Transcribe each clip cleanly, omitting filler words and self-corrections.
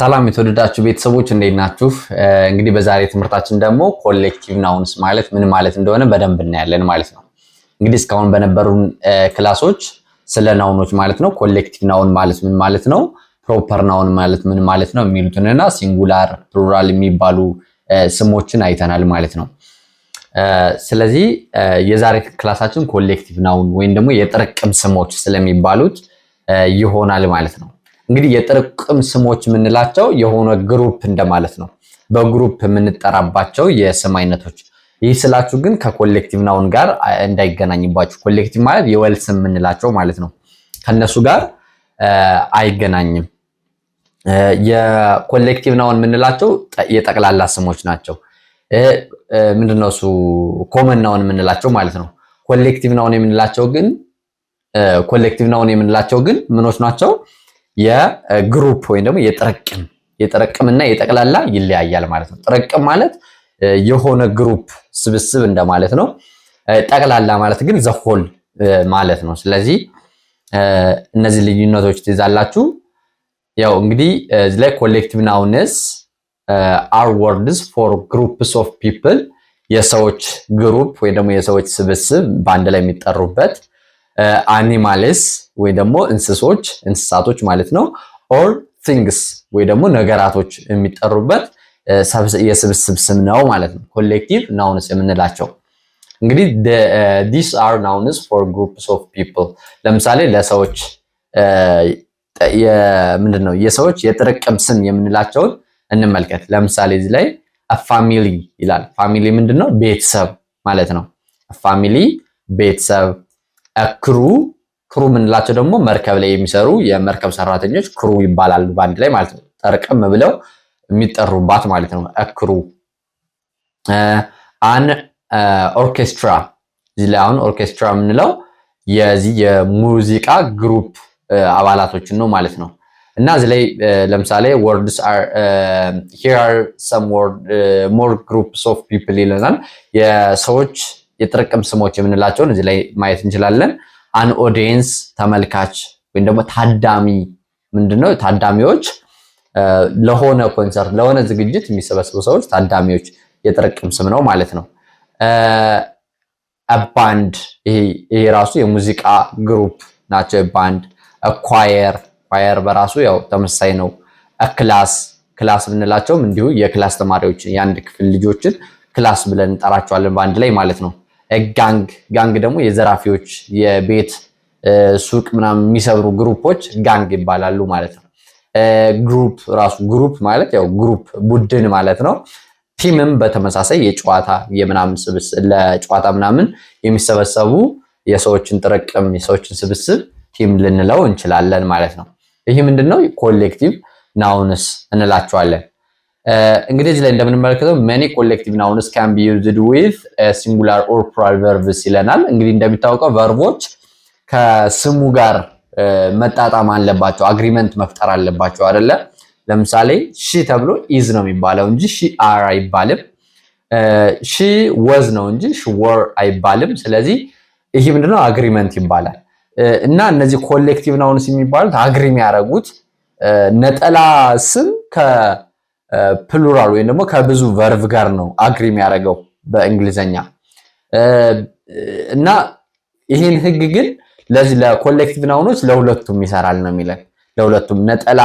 ሰላም የተወደዳችሁ ቤተሰቦች እንዴት ናችሁ? እንግዲህ በዛሬ ትምህርታችን ደግሞ ኮሌክቲቭ ናውንስ ማለት ምን ማለት እንደሆነ በደንብ እናያለን ማለት ነው። እንግዲህ እስካሁን በነበሩን ክላሶች ስለ ናውኖች ማለት ነው ኮሌክቲቭ ናውን ማለት ምን ማለት ነው፣ ፕሮፐር ናውን ማለት ምን ማለት ነው የሚሉትንና ሲንጉላር ፕሉራል የሚባሉ ስሞችን አይተናል ማለት ነው። ስለዚህ የዛሬ ክላሳችን ኮሌክቲቭ ናውን ወይም ደግሞ የጥርቅም ስሞች ስለሚባሉት ይሆናል ማለት ነው። እንግዲህ የጥርቅም ስሞች የምንላቸው የሆነ ግሩፕ እንደማለት ነው። በግሩፕ የምንጠራባቸው የስም አይነቶች። ይህ ስላችሁ ግን ከኮሌክቲቭ ናውን ጋር እንዳይገናኝባችሁ። ኮሌክቲቭ ማለት የወል ስም የምንላቸው ማለት ነው። ከነሱ ጋር አይገናኝም። የኮሌክቲቭ ናውን የምንላቸው የጠቅላላ ስሞች ናቸው። ምንድነው እሱ ኮመን ናውን የምንላቸው ማለት ነው። ኮሌክቲቭ ናውን የምንላቸው ግን ምኖች ናቸው? የግሩፕ ወይም ደግሞ የጥርቅምና የጠቅላላ ይለያያል ማለት ነው። ጥርቅም ማለት የሆነ ግሩፕ ስብስብ እንደማለት ነው። ጠቅላላ ማለት ግን ዘሆል ማለት ነው። ስለዚህ እነዚህ ልዩነቶች ትይዛላችሁ። ያው እንግዲህ እዚህ ላይ ኮሌክቲቭ ናውንስ are words for groups of people የሰዎች ግሩፕ ወይ ደግሞ የሰዎች ስብስብ በአንድ ላይ የሚጠሩበት አኒማልስ ወይ ደግሞ እንስሳቶች ማለት ነው። or things ወይ ደግሞ ነገራቶች የሚጠሩበት የስብስብ ስም ነው ማለት ነው። ኮሌክቲቭ ናውንስ የምንላቸው እንግዲህ these are nouns for groups of people ለምሳሌ ለሰዎች ምንድነው የሰዎች የጥርቅም ስም የምንላቸውን እንመልከት። ለምሳሌ እዚህ ላይ ፋሚሊ ይላል። ፋሚሊ ምንድነው? ቤተሰብ ማለት ነው። ፋሚሊ ቤተሰብ። ክሩ ምንላቸው ደግሞ መርከብ ላይ የሚሰሩ የመርከብ ሰራተኞች ክሩ ይባላሉ በአንድ ላይ ማለት ነው። ጠርቅም ብለው የሚጠሩባት ማለት ነው። ክሩ። አን ኦርኬስትራ እዚህ ላይ አሁን ኦርኬስትራ የምንለው የዚህ የሙዚቃ ግሩፕ አባላቶችን ነው ማለት ነው። እና እዚህ ላይ ለምሳሌ words are here are some more groups of people ይለናል። የሰዎች የጥርቅም ስሞች የምንላቸውን እዚህ ላይ ማየት እንችላለን። an audience ተመልካች ወይም ደግሞ ታዳሚ ምንድነው? ታዳሚዎች ለሆነ ኮንሰርት ለሆነ ዝግጅት የሚሰበሰቡ ሰዎች ታዳሚዎች የጥርቅም ስም ነው ማለት ነው። ባንድ ይሄ ራሱ የሙዚቃ ግሩፕ ናቸው። ባንድ ኳየር በራሱ ያው ተመሳሳይ ነው። ክላስ ብንላቸውም እንዲሁ የክላስ ተማሪዎች የአንድ ክፍል ልጆችን ክላስ ብለን እንጠራቸዋለን በአንድ ላይ ማለት ነው። ጋንግ ደግሞ የዘራፊዎች የቤት ሱቅ ምናምን የሚሰብሩ ግሩፖች ጋንግ ይባላሉ ማለት ነው። ግሩፕ ማለት ያው ግሩፕ ቡድን ማለት ነው። ቲምም በተመሳሳይ የጨዋታ የምናምን ስብስብ ለጨዋታ ምናምን የሚሰበሰቡ የሰዎችን ጥርቅም የሰዎችን ስብስብ ቲም ልንለው እንችላለን ማለት ነው። ይሄ ምንድነው? ኮሌክቲቭ ናውንስ እንላቸዋለን። እንግዲህ እዚህ ላይ እንደምንመለከተው many collective nouns can be used with singular or plural verbs ይለናል። እንግዲህ እንደሚታወቀው ቨርቦች ከስሙ ጋር መጣጣም አለባቸው፣ አግሪመንት መፍጠር አለባቸው አይደለ? ለምሳሌ ሺ ተብሎ ኢዝ ነው የሚባለው እንጂ ሺ አር አይባልም። ሺ ወዝ ነው እንጂ ሺ ወር አይባልም። ስለዚህ ይሄ ምንድነው? አግሪመንት ይባላል። እና እነዚህ ኮሌክቲቭ ናውንስ የሚባሉት አግሪ የሚያደርጉት ነጠላ ስም ከፕሉራል ወይም ደግሞ ከብዙ ቨርቭ ጋር ነው አግሪ የሚያደርገው በእንግሊዘኛ። እና ይሄን ህግ ግን ለዚህ ለኮሌክቲቭ ናውኖች ለሁለቱም ይሰራል ነው የሚለን። ለሁለቱም ነጠላ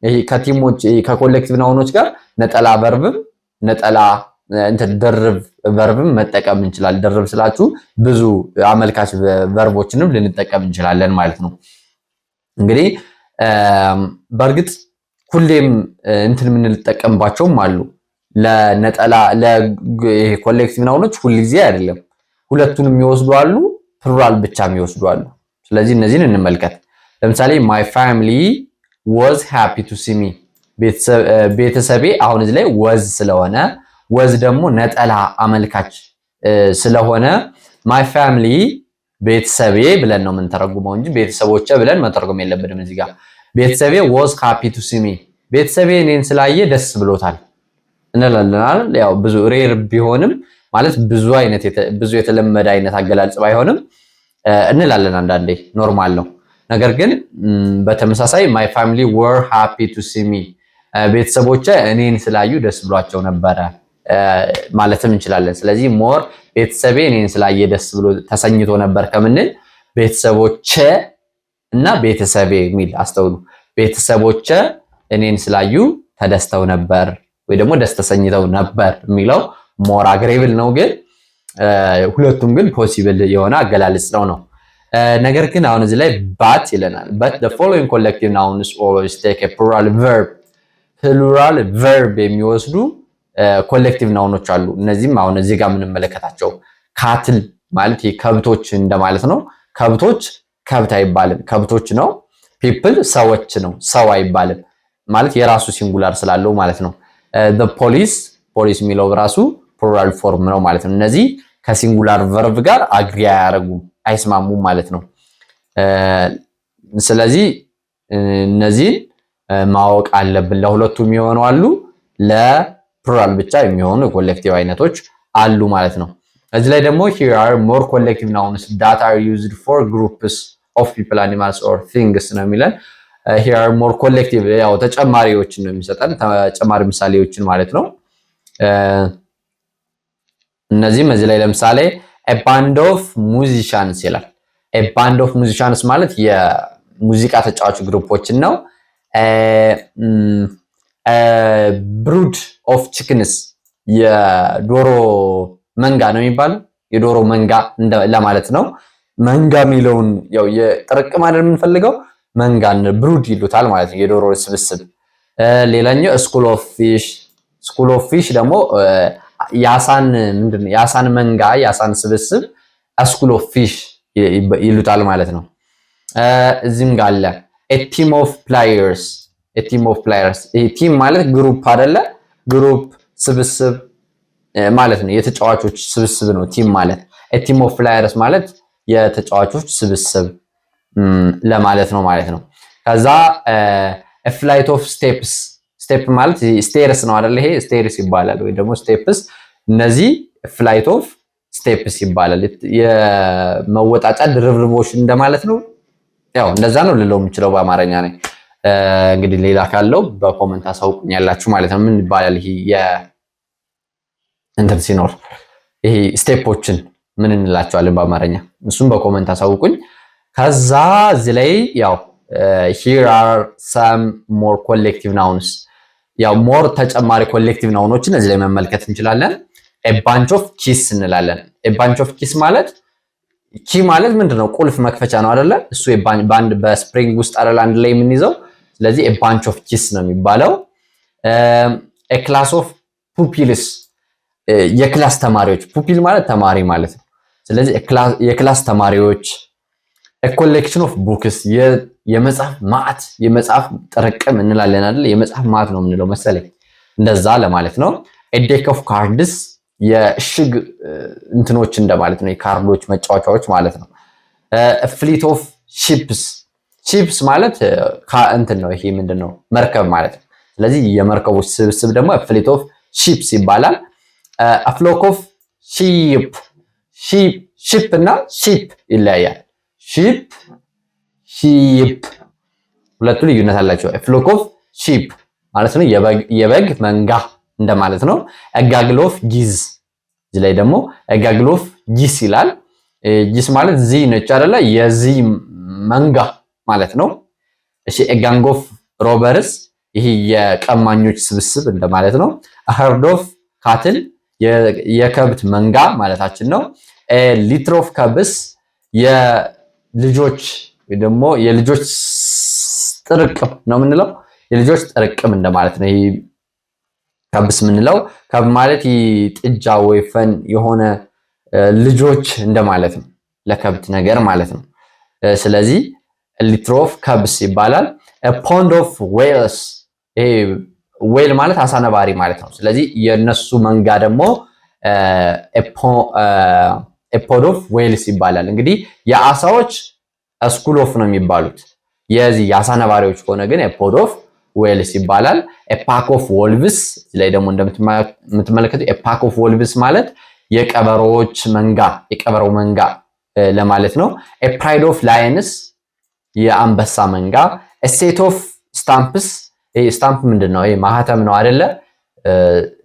ይሄ ከቲሞች ከኮሌክቲቭ ናውኖች ጋር ነጠላ ቨርብም ነጠላ ድርብ ቨርብም መጠቀም እንችላለን። ድርብ ስላችሁ ብዙ አመልካች ቨርቦችንም ልንጠቀም እንችላለን ማለት ነው። እንግዲህ በእርግጥ ሁሌም የምንጠቀምባቸውም አሉ። ለነጠላ ለኮሌክቲቭ ናውኖች ሁልጊዜ አይደለም፣ ሁለቱንም የሚወስዱ አሉ፣ ፕሉራል ብቻ የሚወስዱ አሉ። ስለዚህ እነዚህን እንመልከት። ለምሳሌ my family was happy to see me ቤተሰቤ አሁን እዚህ ላይ was ስለሆነ ወዝ ደግሞ ነጠላ አመልካች ስለሆነ my family ቤተሰቤ ብለን ነው የምንተረጉመው እንጂ ቤተሰቦቼ ብለን መተርጎም የለብንም። እዚህ ጋር ቤተሰቤ was happy to see me ቤተሰቤ እኔን ስላየ ደስ ብሎታል እንላለን። ያው ብዙ ሬር ቢሆንም ማለት ብዙ የተለመደ አይነት አገላለጽ ባይሆንም እንላለን አንዳንዴ ኖርማል ነው። ነገር ግን በተመሳሳይ my family were happy to see me ቤተሰቦቼ እኔን ስላዩ ደስ ብሏቸው ነበረ ማለትም እንችላለን። ስለዚህ ሞር ቤተሰቤ እኔን ስላየ ደስ ብሎ ተሰኝቶ ነበር ከምንል ቤተሰቦቼ እና ቤተሰቤ የሚል አስተውሉ። ቤተሰቦቼ እኔን ስላዩ ተደስተው ነበር ወይ ደግሞ ደስ ተሰኝተው ነበር የሚለው ሞር አግሬብል ነው። ግን ሁለቱም ግን ፖሲብል የሆነ አገላለጽ ነው። ነገር ግን አሁን እዚህ ላይ ባት ይለናል። but the following collective nouns always take a plural verb የሚወስዱ ኮሌክቲቭ ናውኖች አሉ። እነዚህም አሁን እዚህ ጋር የምንመለከታቸው ካትል ማለት ከብቶች እንደማለት ነው። ከብቶች ከብት አይባልም፣ ከብቶች ነው። ፒፕል ሰዎች ነው፣ ሰው አይባልም ማለት የራሱ ሲንጉላር ስላለው ማለት ነው። the ፖሊስ የሚለው ራሱ ፕሉራል ፎርም ነው ማለት ነው። እነዚህ ከሲንጉላር ቨርብ ጋር አግሪ አያደርጉም፣ አይስማሙም ማለት ነው። ስለዚህ እነዚህን ማወቅ አለብን። ለሁለቱም የሚሆኑ አሉ፣ ለፕሉራል ብቻ የሚሆኑ የኮሌክቲቭ አይነቶች አሉ ማለት ነው። እዚህ ላይ ደግሞ here are more collective nouns that are used for groups of people, animals or things ነው የሚለን። here are more collective ያው ተጨማሪዎችን ነው የሚሰጠን፣ ተጨማሪ ምሳሌዎችን ማለት ነው። እነዚህም እዚህ ላይ ለምሳሌ a band of musicians ይላል። a band of musicians ማለት የሙዚቃ ተጫዋች ግሩፖችን ነው። brood of chickens የዶሮ መንጋ ነው የሚባለው፣ የዶሮ መንጋ ለማለት ነው። መንጋ የሚለውን ያው የጥርቅም አይደል የምንፈልገው፣ መንጋን ብሩድ ይሉታል ማለት ነው፣ የዶሮ ስብስብ። ሌላኛው ስኩል ኦፍ ፊሽ ደግሞ የአሳን ምንድነው የአሳን መንጋ የአሳን ስብስብ ስኩል ኦፍ ፊሽ ይሉታል ማለት ነው። እዚህም ጋር አለ ቲም ኦፍ ፕላየርስ። ቲም ማለት ግሩፕ አይደለ? ግሩፕ ስብስብ ማለት ነው፣ የተጫዋቾች ስብስብ ነው ቲም ማለት። ቲም ኦፍ ፕላየርስ ማለት የተጫዋቾች ስብስብ ለማለት ነው ማለት ነው። ከዛ ፍላይት ኦፍ ስቴፕስ። ስቴፕ ማለት ስቴርስ ነው አይደል? ይሄ ስቴርስ ይባላል ወይ ደግሞ ስቴፕስ። እነዚህ ፍላይት ኦፍ ስቴፕስ ይባላል። የመወጣጫ ድርብርቦች እንደማለት ነው። ያው እንደዛ ነው ልለው የምችለው በአማርኛ ላይ። እንግዲህ ሌላ ካለው በኮመንት አሳውቁኝ ያላችሁ ማለት ነው። ምን ይባላል ይሄ እንትን ሲኖር ይሄ ስቴፖችን ምን እንላቸዋለን በአማርኛ? እሱም በኮመንት አሳውቁኝ። ከዛ እዚህ ላይ ያው here are some more collective nouns ያው ሞር ተጨማሪ ኮሌክቲቭ ናውኖችን እዚህ ላይ መመልከት እንችላለን። a bunch of keys እንላለን። a bunch of keys ማለት ኪ ማለት ምንድነው? ቁልፍ መክፈቻ ነው አይደለ? እሱ ባንድ በስፕሪንግ ውስጥ አይደል አንድ ላይ የምንይዘው። ስለዚህ a bunch of keys ነው የሚባለው። a class of pupils የክላስ ተማሪዎች። ፑፒል ማለት ተማሪ ማለት ነው። ስለዚህ የክላስ ተማሪዎች። a collection of books የመጽሐፍ ማዕት፣ የመጽሐፍ ጥርቅም እንላለን አይደል? የመጽሐፍ ማዕት ነው የምንለው መሰለኝ፣ እንደዛ ለማለት ነው። a deck of cards የእሽግ እንትኖች እንደማለት ነው፣ የካርዶች መጫወቻዎች ማለት ነው። a fleet of ships ማለት እንትን ነው፣ ይሄ ምንድነው? መርከብ ማለት ነው። ስለዚህ የመርከቦች ስብስብ ደግሞ a fleet of ships ይባላል። a flock of sheep እና sheep ይለያያል። sheep ሁለቱ ልዩነት አላቸው። a flock of sheep ማለት ነው የበግ መንጋ እንደማለት ነው። a gaggle of geese እዚህ ላይ ደግሞ a gaggle of geese ይላል። ጂስ ማለት ዚ ነች አይደለ? የዚ መንጋ ማለት ነው። እሺ a gang of robbers ይሄ የቀማኞች ስብስብ እንደማለት ነው። a herd of cattle የከብት መንጋ ማለታችን ነው። litter of cubs የልጆች ወይ ደግሞ የልጆች ጥርቅም ነው የምንለው፣ የልጆች ጥርቅም እንደማለት ነው። ይሄ ከብስ የምንለው ከብ ማለት ጥጃ ወይፈን የሆነ ልጆች እንደማለት ነው፣ ለከብት ነገር ማለት ነው። ስለዚህ litter of cubs ይባላል። pond of whales ይሄ ዌል ማለት አሳ ነባሪ ማለት ነው። ስለዚህ የነሱ መንጋ ደግሞ ኤፖድ ኦፍ ዌልስ ይባላል። እንግዲህ የአሳዎች ስኩል ኦፍ ነው የሚባሉት። የዚህ የአሳ ነባሪዎች ከሆነ ግን ኤፖድ ኦፍ ዌልስ ይባላል። ኤፓክ ኦፍ ወልቭስ ላይ ደግሞ እንደምትመለከቱ ኤፓክ ኦፍ ወልቭስ ማለት የቀበሮዎች መንጋ፣ የቀበሮ መንጋ ለማለት ነው። ኤፕራይድ ኦፍ ላየንስ የአንበሳ መንጋ። ሴት ኦፍ ስታምፕስ ይሄ ስታምፕ ምንድነው? ይሄ ማህተም ነው አይደለ?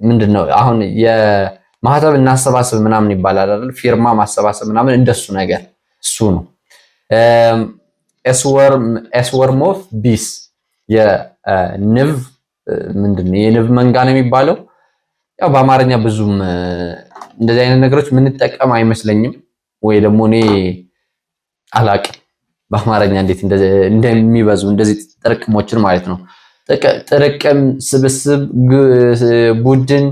ምንድነው አሁን የማህተም እናሰባስብ ምናምን ይባላል አይደል? ፊርማ ማሰባሰብ ምናምን እንደሱ ነገር እሱ ነው። ኤስወርም ኦፍ ቢስ የንብ ምንድነው? የንብ መንጋ ነው የሚባለው። ያው በአማርኛ ብዙም እንደዚህ አይነት ነገሮች ምንጠቀም አይመስለኝም፣ ወይ ደግሞ እኔ አላቅም በአማርኛ እንዴት እንደሚበዙ እንደዚህ ጥርቅሞችን ማለት ነው። ጥርቅም፣ ስብስብ፣ ቡድን፣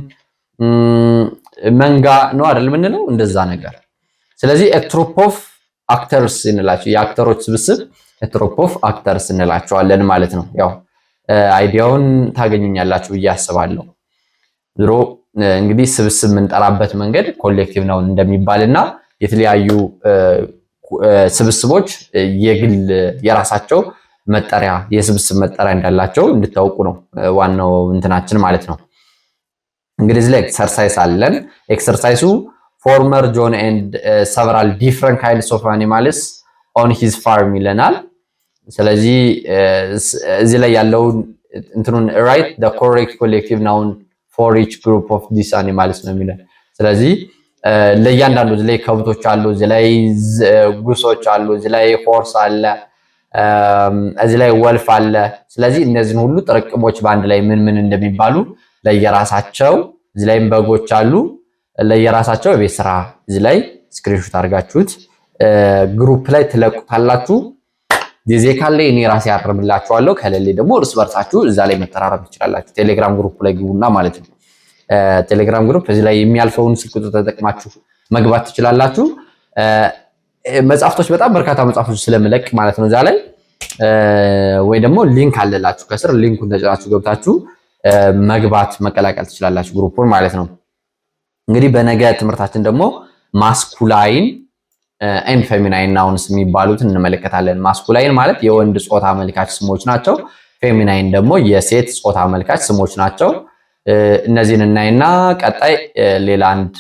መንጋ ነው አይደል የምንለው እንደዛ ነገር። ስለዚህ ትሩፕ ኦፍ አክተርስ እንላቸው የአክተሮች ስብስብ ትሩፕ ኦፍ አክተርስ እንላቸዋለን ማለት ነው። ያው አይዲያውን ታገኙኛላችሁ ብዬ አስባለሁ። ድሮ እንግዲህ ስብስብ የምንጠራበት መንገድ ኮሌክቲቭ ነው እንደሚባልና የተለያዩ ስብስቦች የግል የራሳቸው መጠሪያ የስብስብ መጠሪያ እንዳላቸው እንድታውቁ ነው ዋናው እንትናችን ማለት ነው። እንግዲህ እዚህ ላይ ኤክሰርሳይዝ አለን። ኤክሰርሳይሱ ፎርመር ጆን ኤንድ ሰቨራል ዲፍረንት ካይንድስ ኦፍ አኒማልስ ኦን ሂዝ ፋርም ይለናል። ስለዚህ እዚህ ላይ ያለውን እንትኑን ራይት ዘ ኮሬክት ኮሌክቲቭ ናውን ፎር ኢች ግሩፕ ኦፍ ዲስ አኒማልስ ነው የሚለን። ስለዚህ ለእያንዳንዱ እዚህ ላይ ከብቶች አሉ፣ እዚህ ላይ ጉሶች አሉ፣ እዚህ ላይ ሆርስ አለ፣ እዚህ ላይ ወልፍ አለ። ስለዚህ እነዚህን ሁሉ ጥርቅሞች በአንድ ላይ ምን ምን እንደሚባሉ ለየራሳቸው፣ እዚህ ላይም በጎች አሉ ለየራሳቸው የቤት ስራ እዚህ ላይ ስክሪንሾት አድርጋችሁት ግሩፕ ላይ ትለቁታላችሁ። ጊዜ ካለ እኔ ራሴ ያርምላችኋለሁ፣ ከሌለ ደግሞ እርስ በርሳችሁ እዛ ላይ መተራረብ ትችላላችሁ። ቴሌግራም ግሩፕ ላይ ግቡና ማለት ነው። ቴሌግራም ግሩፕ እዚህ ላይ የሚያልፈውን ስልክ ቁጥር ተጠቅማችሁ መግባት ትችላላችሁ። መጽሐፍቶች በጣም በርካታ መጽሐፍቶች ስለምለቅ ማለት ነው እዛ ላይ ወይ ደግሞ ሊንክ አለላችሁ ከስር ሊንኩን ተጭናችሁ ገብታችሁ መግባት መቀላቀል ትችላላችሁ ግሩፑን ማለት ነው። እንግዲህ በነገ ትምህርታችን ደግሞ ማስኩላይን ኤንድ ፌሚናይን ናውንስ የሚባሉትን እንመለከታለን። ማስኩላይን ማለት የወንድ ጾታ አመልካች ስሞች ናቸው። ፌሚናይን ደግሞ የሴት ጾታ አመልካች ስሞች ናቸው። እነዚህን እናይና ቀጣይ ሌላ አንድ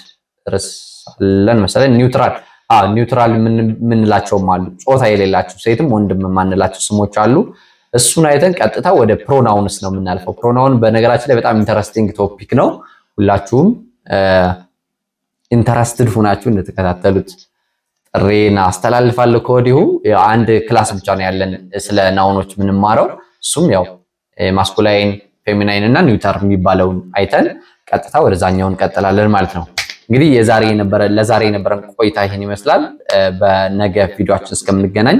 ርዕስ አለን መሰለኝ። ኒውትራል የምንላቸውም አሉ፣ ጾታ የሌላቸው ሴትም ወንድም የማንላቸው ስሞች አሉ። እሱን አይተን ቀጥታ ወደ ፕሮናውንስ ነው የምናልፈው። ፕሮናውን በነገራችን ላይ በጣም ኢንተረስቲንግ ቶፒክ ነው። ሁላችሁም ኢንተረስትድ ሁናችሁ እንድትከታተሉት ጥሬን አስተላልፋለሁ ከወዲሁ። አንድ ክላስ ብቻ ነው ያለን ስለ ናውኖች የምንማረው። እሱም ያው ማስኩላይን፣ ፌሚናይን እና ኒውተር የሚባለውን አይተን ቀጥታ ወደዛኛው እንቀጥላለን ማለት ነው። እንግዲህ ለዛሬ የነበረን ቆይታ ይሄን ይመስላል። በነገ ቪዲዮአችን እስከምንገናኝ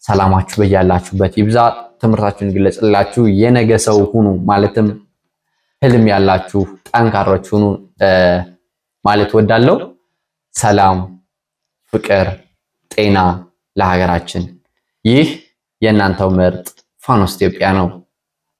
ሰላማችሁ በያላችሁበት ይብዛ። ትምህርታችሁን ግለጽላችሁ። የነገ ሰው ሁኑ፣ ማለትም ህልም ያላችሁ ጠንካሮች ሁኑ ማለት ወዳለው። ሰላም፣ ፍቅር፣ ጤና ለሀገራችን። ይህ የእናንተው ምርጥ ፋኖስ ኢትዮጵያ ነው።